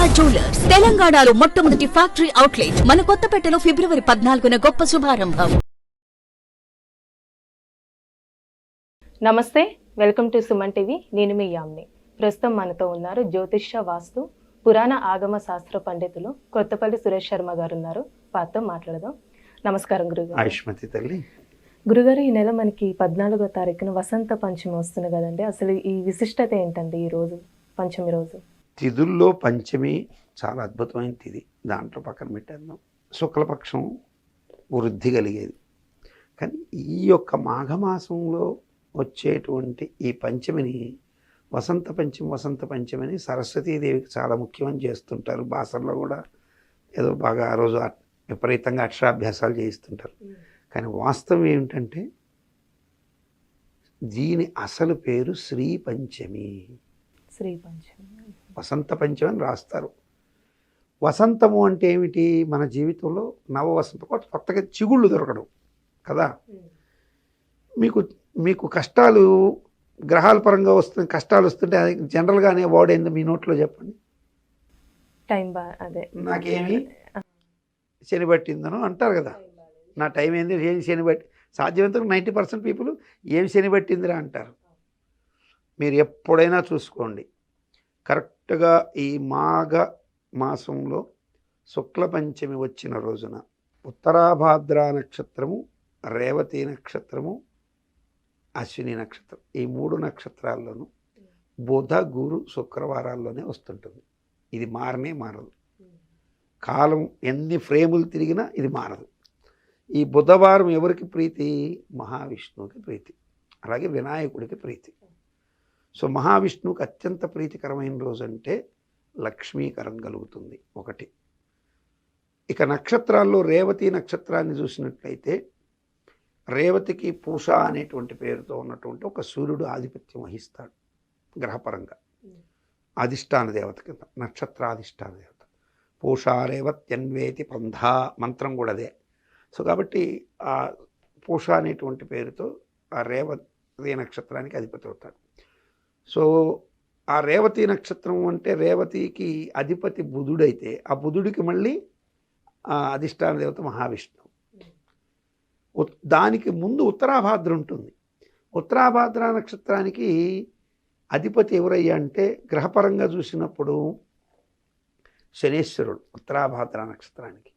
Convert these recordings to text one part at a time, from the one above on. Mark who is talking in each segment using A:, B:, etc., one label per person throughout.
A: Durga jewellers తెలంగాణలో మొట్టమొదటి factory outlet మన కొత్తపేటలో ఫిబ్రవరి 14న గొప్ప శుభారంభం.
B: నమస్తే, వెల్కమ్ టు సుమన్ టీవీ. నేను మీ యామ్ని. ప్రస్తుతం మనతో ఉన్నారు జ్యోతిష్య వాస్తు పురాణ ఆగమ శాస్త్ర పండితులు కొత్తపల్లి సురేష్ శర్మ గారు ఉన్నారు. వారితో మాట్లాడదాం. నమస్కారం గురుగారు.
C: ఆయుష్మతి తల్లి.
B: గురుగారు, ఈ నెల మనకి 14వ తారీఖున వసంత పంచమి వస్తుంది కదండి. అసలు ఈ విశిష్టత ఏంటండి? ఈ రోజు పంచమి రోజు
C: తిథుల్లో పంచమి చాలా అద్భుతమైన తిథి. దాంట్లో పక్కన పెట్టేద్దాం, శుక్లపక్షం వృద్ధి కలిగేది. కానీ ఈ యొక్క మాఘమాసంలో వచ్చేటువంటి ఈ పంచమిని వసంత పంచమి అని సరస్వతీదేవికి చాలా ముఖ్యమని చేస్తుంటారు. భాషల్లో కూడా ఏదో బాగా ఆ రోజు విపరీతంగా అక్షరాభ్యాసాలు చేయిస్తుంటారు. కానీ వాస్తవం ఏమిటంటే దీని అసలు పేరు శ్రీ పంచమి. వసంత పంచమి అని రాస్తారు. వసంతము అంటే ఏమిటి? మన జీవితంలో నవవసంతం, కొత్తగా చిగుళ్ళు దొరకడం కదా. మీకు కష్టాలు గ్రహాల పరంగా వస్తుంది, కష్టాలు వస్తుంటే అది జనరల్గానే వాడేందో మీ నోట్లో చెప్పండి.
B: అదే
C: నాకేమి శని పట్టిందనో అంటారు కదా. నా టైం ఏంది, ఏం శని బట్టి, సాధ్యమైనంత 90% పీపుల్ ఏం శని పట్టిందిరా అంటారు. మీరు ఎప్పుడైనా చూసుకోండి, కరెక్ట్గా ఈ మాఘ మాసంలో శుక్ల పంచమి వచ్చిన రోజున ఉత్తరాభాద్ర నక్షత్రము, రేవతి నక్షత్రము, అశ్విని నక్షత్రం, ఈ 3 నక్షత్రాల్లోనూ బుధ గురు శుక్రవారాల్లోనే వస్తుంటుంది. ఇది మారదు. కాలం ఎన్ని ఫ్రేములు తిరిగినా ఇది మారదు. ఈ బుధవారం ఎవరికి ప్రీతి? మహావిష్ణువుకి ప్రీతి, అలాగే వినాయకుడికి ప్రీతి. సో మహావిష్ణువుకి అత్యంత ప్రీతికరమైన రోజు అంటే లక్ష్మీకరం కలుగుతుంది ఒకటి. ఇక నక్షత్రాల్లో రేవతి నక్షత్రాన్ని చూసినట్లయితే రేవతికి పూష అనేటువంటి పేరుతో ఉన్నటువంటి ఒక సూర్యుడు ఆధిపత్యం వహిస్తాడు గ్రహపరంగా. అధిష్టాన దేవత కింద, నక్షత్రాధిష్టాన దేవత. పూషా రేవత్యన్వేతి పంధా మంత్రం కూడా అదే. సో కాబట్టి ఆ పూష అనేటువంటి పేరుతో ఆ రేవతి నక్షత్రానికి అధిపతి అవుతాడు. సో ఆ రేవతి నక్షత్రం అంటే రేవతికి అధిపతి బుధుడైతే ఆ బుధుడికి మళ్ళీ అధిష్టాన దేవత మహావిష్ణువు. దానికి ముందు ఉత్తరాభాద్ర ఉంటుంది. ఉత్తరాభాద్ర నక్షత్రానికి అధిపతి ఎవరయ్యా అంటే గ్రహపరంగా చూసినప్పుడు శనేశ్వరుడు. ఉత్తరాభాద్ర నక్షత్రానికి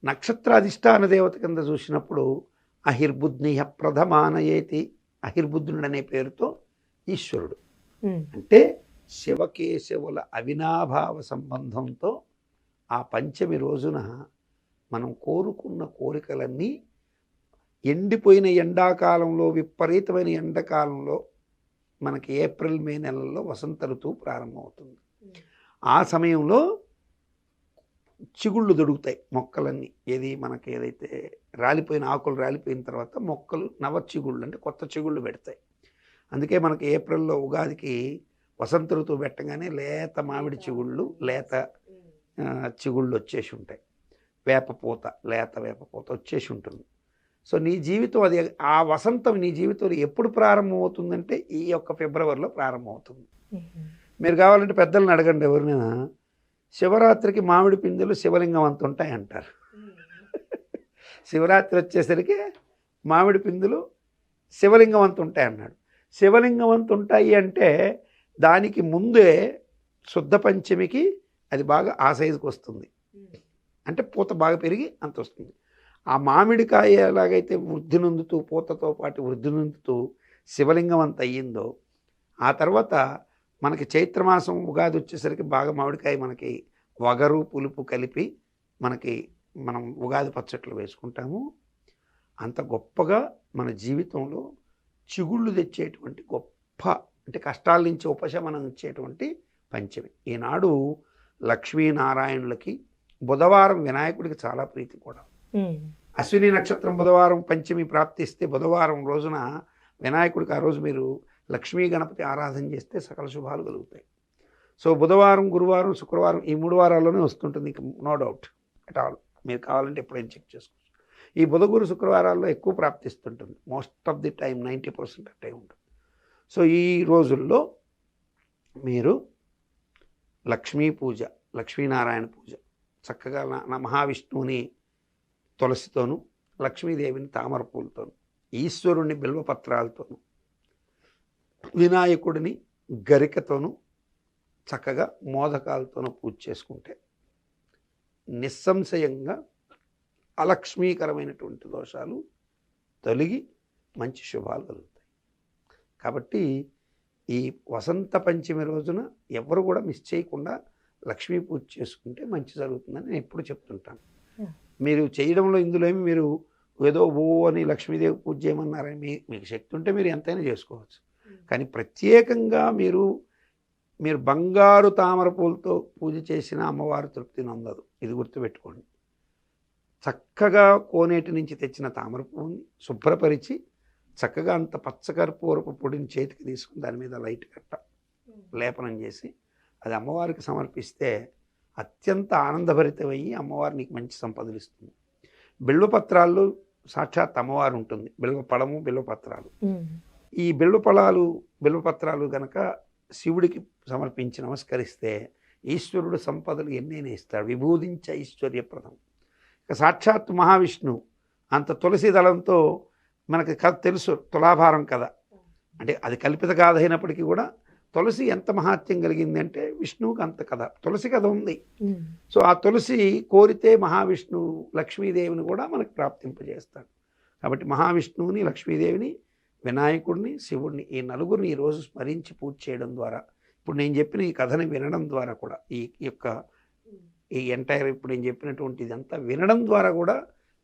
C: నక్షత్రాధిష్టాన దేవత కింద చూసినప్పుడు అహిర్బుద్నిహ ప్రథమానయేతి, అహిర్బుద్ధుడు అనే పేరుతో ఈశ్వరుడు. అంటే శివకేశవుల అవినాభావ సంబంధంతో ఆ పంచమి రోజున మనం కోరుకున్న కోరికలన్నీ ఎండిపోయిన ఎండాకాలంలో, విపరీతమైన ఎండాకాలంలో మనకి ఏప్రిల్ మే నెలల్లో వసంత ఋతువు ప్రారంభమవుతుంది. ఆ సమయంలో చిగుళ్ళు దొరుకుతాయి మొక్కలన్నీ. ఏది మనకి ఏదైతే రాలిపోయిన ఆకులు రాలిపోయిన తర్వాత మొక్కలు నవ చిగుళ్ళు అంటే కొత్త చిగుళ్ళు పెడతాయి. అందుకే మనకి ఏప్రిల్లో ఉగాదికి వసంత ఋతువు పెట్టగానే లేత మామిడి చిగుళ్ళు, లేత చిగుళ్ళు వచ్చేసి ఉంటాయి. వేపపూత, లేత వేపపూత వచ్చేసి ఉంటుంది. సో నీ జీవితం అది, ఆ వసంతం నీ జీవితంలో ఎప్పుడు ప్రారంభమవుతుందంటే ఈ యొక్క ఫిబ్రవరిలో ప్రారంభమవుతుంది. మీరు కావాలంటే పెద్దలను అడగండి ఎవరినైనా, శివరాత్రికి మామిడి పిందెలు శివలింగం అంత ఉంటాయి అంటారు. శివరాత్రి వచ్చేసరికి మామిడి పిందెలు శివలింగం అంత ఉంటాయి అన్నాడు. శివలింగం అంత ఉంటాయి అంటే దానికి ముందే శుద్ధ పంచమికి అది బాగా ఆ సైజుకి వస్తుంది. అంటే పూత బాగా పెరిగి అంత వస్తుంది. ఆ మామిడికాయ ఎలాగైతే వృద్ధి నొందుతూ, పూతతో పాటు వృద్ధి నొందుతూ శివలింగం అంత అయ్యిందో, ఆ తర్వాత మనకి చైత్రమాసం ఉగాది వచ్చేసరికి బాగా మామిడికాయ మనకి వగరు పులుపు కలిపి మనం ఉగాది పచ్చట్లు వేసుకుంటాము. అంత గొప్పగా మన జీవితంలో చిగుళ్ళు తెచ్చేటువంటి గొప్ప, అంటే కష్టాల నుంచి ఉపశమనం ఇచ్చేటువంటి పంచమి. ఈనాడు లక్ష్మీనారాయణులకి, బుధవారం వినాయకుడికి చాలా ప్రీతి కూడా. అశ్విని నక్షత్రం బుధవారం పంచమి ప్రాప్తిస్తే బుధవారం రోజున వినాయకుడికి ఆ రోజు మీరు లక్ష్మీ గణపతి ఆరాధన చేస్తే సకల శుభాలు కలుగుతాయి. సో బుధవారం, గురువారం, శుక్రవారం ఈ 3 వారాల్లోనే వస్తుంటుంది, ఇంక నో డౌట్ అట్ ఆల్. మీరు కావాలంటే ఎప్పుడైనా చెక్ చేసుకోవచ్చు. ఈ బుధ గురు శుక్రవారాల్లో ఎక్కువ ప్రాప్తిస్తుంటుంది. మోస్ట్ ఆఫ్ ది టైం 90% అట్టే ఉంటుంది. సో ఈ రోజుల్లో మీరు లక్ష్మీ పూజ, లక్ష్మీనారాయణ పూజ చక్కగా మహావిష్ణువుని తులసితోనూ, లక్ష్మీదేవిని తామర పూలతోనూ, ఈశ్వరుణ్ణి బిల్వపత్రాలతోనూ, వినాయకుడిని గరికతోనూ, చక్కగా మోదకాలతోనూ పూజ చేసుకుంటే నిస్సంశయంగా అలక్ష్మీకరమైనటువంటి దోషాలు తొలగి మంచి శుభాలు కలుగుతాయి. కాబట్టి ఈ వసంత పంచమి రోజున ఎవరు కూడా మిస్ చేయకుండా లక్ష్మీ పూజ చేసుకుంటే మంచి జరుగుతుందని నేను ఎప్పుడు చెప్తుంటాను. మీరు చేయడంలో ఇందులో ఏమి మీరు ఏదో అని లక్ష్మీదేవి పూజ చేయమన్నారని మీకు శక్తి ఉంటే మీరు ఎంతైనా చేసుకోవచ్చు. కానీ ప్రత్యేకంగా మీరు బంగారు తామర పూలతో పూజ చేసిన అమ్మవారు తృప్తిని అందదు. ఇది గుర్తుపెట్టుకోండి. చక్కగా కోనేటి నుంచి తెచ్చిన తామర పువ్వుని శుభ్రపరిచి చక్కగా అంత పచ్చకర్పూరపు పొడిని చేతికి తీసుకుని దాని మీద లైట్ కట్ట లేపనం చేసి అది అమ్మవారికి సమర్పిస్తే అత్యంత ఆనందభరితమయ్యి అమ్మవారు నీకు మంచి సంపదలు ఇస్తుంది. బిల్వపత్రాల్లో సాక్షాత్ అమ్మవారు ఉంటుంది. బిల్వపడము, బిల్వపత్రాలు. ఈ బిల్వపత్రాలు గనక శివుడికి సమర్పించి నమస్కరిస్తే ఈశ్వరుడు సంపదలు ఎన్నైనా ఇస్తాడు. విభూదించ ఐశ్వర్యప్రదం. ఇక సాక్షాత్ మహావిష్ణువు అంత తులసి దళంతో మనకి కథ తెలుసు, తులాభారం కథ అంటే అది కల్పిత గాథ అయినప్పటికీ కూడా తులసి ఎంత మహాత్యం కలిగింది అంటే విష్ణువుకి అంత కథ, తులసి కథ ఉంది. సో ఆ తులసి కోరితే మహావిష్ణువు లక్ష్మీదేవిని కూడా మనకు ప్రాప్తింపజేస్తాడు. కాబట్టి మహావిష్ణువుని, లక్ష్మీదేవిని, వినాయకుడిని, శివుడిని ఈ నలుగురిని ఈరోజు స్మరించి పూజ చేయడం ద్వారా, ఇప్పుడు నేను చెప్పిన ఈ కథని వినడం ద్వారా కూడా ఈ ఎంటైర్ ఇప్పుడు నేను చెప్పినటువంటి ఇదంతా వినడం ద్వారా కూడా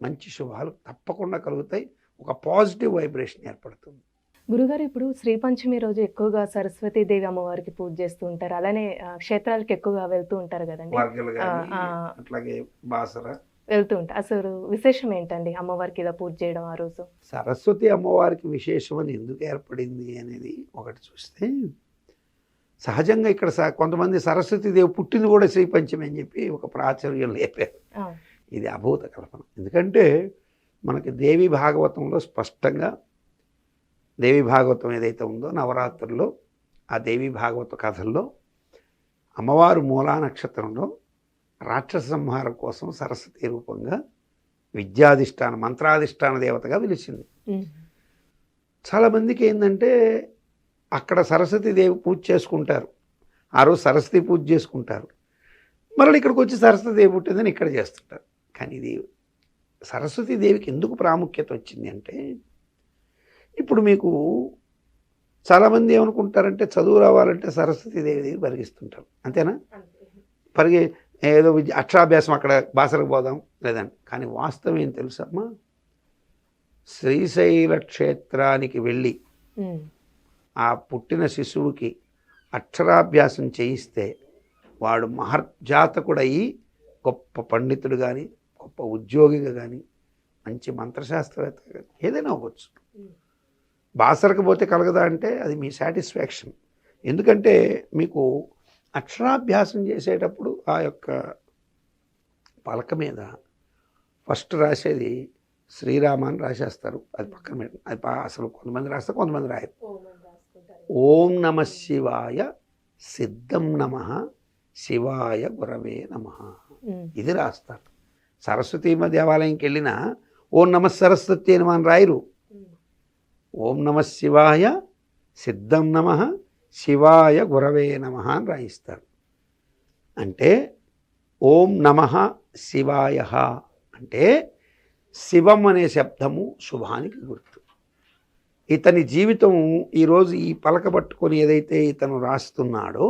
C: మంచి శుభాలు తప్పకుండా కలుగుతాయి. ఒక పాజిటివ్ వైబ్రేషన్ ఏర్పడుతుంది.
B: గురుగారు, ఇప్పుడు శ్రీ పంచమి రోజు ఎక్కువగా సరస్వతీదేవి అమ్మవారికి పూజ చేస్తూ ఉంటారు. అలానే క్షేత్రాలకు ఎక్కువగా వెళ్తూ ఉంటారు కదండి,
C: అట్లాగే బాసర
B: వెళ్తూ ఉంటారు. అసలు విశేషం ఏంటండి అమ్మవారికి ఇలా పూజ చేయడం ఆ రోజు?
C: సరస్వతి అమ్మవారికి విశేషం అని ఎందుకు ఏర్పడింది అనేది ఒకటి చూస్తే, సహజంగా ఇక్కడ కొంతమంది సరస్వతీదేవి పుట్టింది కూడా శ్రీ పంచమి అని చెప్పి ఒక ప్రాచుర్యం లేపారు. ఇది అభూత కల్పన. ఎందుకంటే మనకి దేవి భాగవతంలో స్పష్టంగా, దేవి భాగవతం ఏదైతే ఉందో నవరాత్రుల్లో ఆ దేవి భాగవత కథల్లో అమ్మవారు మూలా నక్షత్రంలో రాక్షస సంహారం కోసం సరస్వతి రూపంగా విద్యాధిష్టాన మంత్రాధిష్టాన దేవతగా పిలిచింది. చాలామందికి ఏంటంటే అక్కడ సరస్వతీదేవి పూజ చేసుకుంటారు, ఆ రోజు సరస్వతి పూజ చేసుకుంటారు, మరలా ఇక్కడికి వచ్చి సరస్వతీదేవి పుట్టిందని ఇక్కడ చేస్తుంటారు. కానీ ఇది సరస్వతీదేవికి ఎందుకు ప్రాముఖ్యత వచ్చింది అంటే, ఇప్పుడు మీకు చాలామంది ఏమనుకుంటారంటే చదువు రావాలంటే సరస్వతీదేవి దగ్గర పరిగిస్తుంటారు, అంతేనా? ఏదో అక్షరాభ్యాసం అక్కడ భాషలకు పోదాం లేదండి. కానీ వాస్తవం ఏం తెలుసమ్మా, శ్రీశైల క్షేత్రానికి వెళ్ళి ఆ పుట్టిన శిశువుకి అక్షరాభ్యాసం చేయిస్తే వాడు మహర్జాతకుడయి గొప్ప పండితుడు కానీ, గొప్ప ఉద్యోగిగా కానీ, మంచి మంత్రశాస్త్రవేత్త కానీ ఏదైనా అవ్వచ్చు. బాసరకు పోతే కలగదా అంటే అది మీ సాటిస్ఫాక్షన్. ఎందుకంటే మీకు అక్షరాభ్యాసం చేసేటప్పుడు ఆ యొక్క పలక మీద ఫస్ట్ రాసేది శ్రీరామ అని రాసేస్తారు, అది పక్కన పెట్టండి. అది అసలు కొంతమంది రాస్తారు, కొంతమంది రాయరు. ఓం నమ శివాయ సిద్ధం నమ శివాయ గురవే నమ ఇది రాస్తారు. సరస్వతీ దేవాలయంకి వెళ్ళినా ఓం నమ సరస్వతి అని మనం రాయరు. ఓం నమ శివాయ సిద్ధం నమ శివాయ గురవే నమ అని రాయిస్తారు. అంటే ఓం నమ శివాయ అంటే శివం అనే శబ్దము శుభానికి గుర్తు. ఇతని జీవితం ఈరోజు ఈ పలక పట్టుకొని ఏదైతే ఇతను రాస్తున్నాడో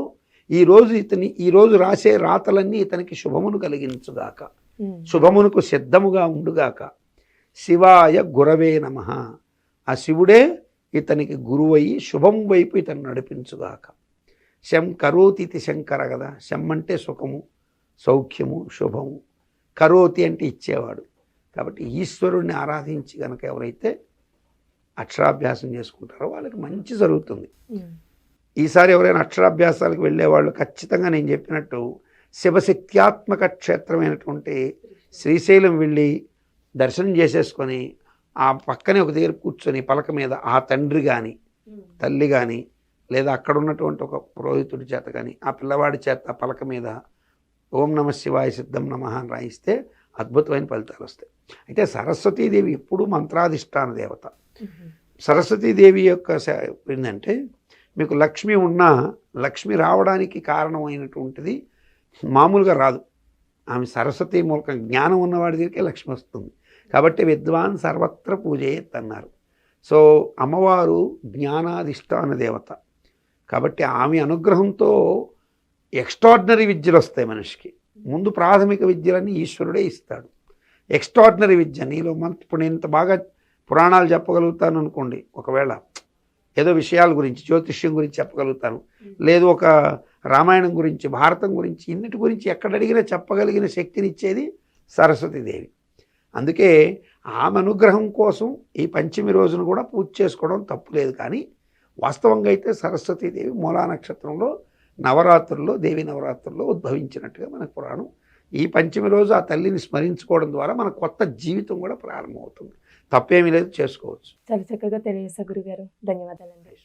C: ఈరోజు రాసే రాతలన్నీ ఇతనికి శుభమును కలిగించుగాక, శుభమునకు సిద్ధముగా ఉండుగాక. శివాయ గురవే నమః, ఆ శివుడే ఇతనికి గురువయ్యి శుభం వైపు ఇతను నడిపించుగాక. శం కరోతి ఇది శంకర కదా, శం అంటే సుఖము, సౌఖ్యము, శుభము, కరోతి అంటే ఇచ్చేవాడు. కాబట్టి ఈశ్వరుణ్ణి ఆరాధించి కనుక ఎవరైతే అక్షరాభ్యాసం చేసుకుంటారో వాళ్ళకి మంచి జరుగుతుంది. ఈసారి ఎవరైనా అక్షరాభ్యాసాలకు వెళ్ళేవాళ్ళు ఖచ్చితంగా నేను చెప్పినట్టు శివశక్త్యాత్మక క్షేత్రమైనటువంటి శ్రీశైలం వెళ్ళి దర్శనం చేసేసుకొని ఆ పక్కనే ఒక దగ్గర కూర్చొని పలక మీద ఆ తండ్రి కానీ తల్లి కానీ లేదా అక్కడ ఉన్నటువంటి ఒక పురోహితుడి చేత కానీ ఆ పిల్లవాడి చేత పలక మీద ఓం నమ శివాయ సిద్ధం నమః అని రాయిస్తే అద్భుతమైన ఫలితాలు వస్తాయి. అయితే సరస్వతీదేవి ఎప్పుడూ మంత్రాధిష్టాన దేవత. సరస్వతీదేవి యొక్క ఏంటంటే మీకు లక్ష్మి ఉన్నా లక్ష్మి రావడానికి కారణమైనటువంటిది మామూలుగా రాదు. ఆమె సరస్వతి మూలకం జ్ఞానం ఉన్నవాడి దగ్గరికి లక్ష్మి వస్తుంది. కాబట్టి విద్వాన్ సర్వత్ర పూజయేత్ అన్నారు. సో అమ్మవారు జ్ఞానాధిష్టాన దేవత కాబట్టి ఆమె అనుగ్రహంతో ఎక్స్ట్రాడినరీ విద్యలు వస్తాయి మనిషికి. ముందు ప్రాథమిక విద్యలన్నీ ఈశ్వరుడే ఇస్తాడు. ఎక్స్ట్రాడినరీ విద్య నీలో ఇప్పుడు నేను ఇంత బాగా పురాణాలు చెప్పగలుగుతాను అనుకోండి, ఒకవేళ ఏదో విషయాల గురించి జ్యోతిష్యం గురించి చెప్పగలుగుతాను, లేదు ఒక రామాయణం గురించి భారతం గురించి ఇన్నిటి గురించి ఎక్కడ అడిగినా చెప్పగలిగిన శక్తిని ఇచ్చేది సరస్వతీదేవి. అందుకే ఆమె అనుగ్రహం కోసం ఈ పంచమి రోజును కూడా పూజ చేసుకోవడం తప్పులేదు. కానీ వాస్తవంగా అయితే సరస్వతీదేవి మూలా నక్షత్రంలో నవరాత్రుల్లో దేవి నవరాత్రుల్లో ఉద్భవించినట్టుగా మనకు పురాణం. ఈ పంచమి రోజు ఆ తల్లిని స్మరించుకోవడం ద్వారా మన కొత్త జీవితం కూడా ప్రారంభమవుతుంది. తప్పేమీ లేదు, చేసుకోవచ్చు.
B: చాలా చక్కగా తెలియజేశారు గురుగారు. ధన్యవాదాలండి.